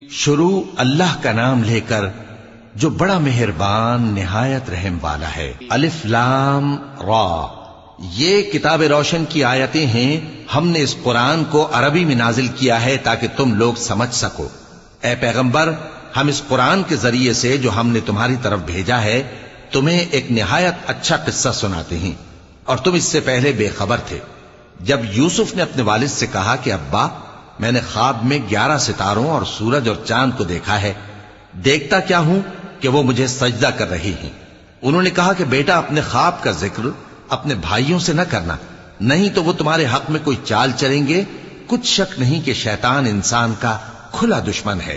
शुरू अल्लाह का नाम लेकर जो बड़ा मेहरबान निहायत रहम वाला है। अलिफ लाम रा, ये किताब रोशन की आयतें हैं। हमने इस कुरान को अरबी में नाजिल किया है ताकि तुम लोग समझ सको। ए पैगंबर, हम इस कुरान के जरिए से जो हमने तुम्हारी तरफ भेजा है तुम्हें एक निहायत अच्छा किस्सा सुनाते हैं, और तुम इससे पहले बेखबर थे। जब यूसुफ ने अपने वालिद से कहा कि अब्बा, मैंने ख्वाब में 11 सितारों और सूरज और चांद को देखा है, देखता क्या हूं कि वो मुझे सजदा कर रही हैं। उन्होंने कहा कि बेटा, अपने ख्वाब का जिक्र अपने भाइयों से न करना, नहीं तो वो तुम्हारे हक में कोई चाल चलेंगे। कुछ शक नहीं कि शैतान इंसान का खुला दुश्मन है।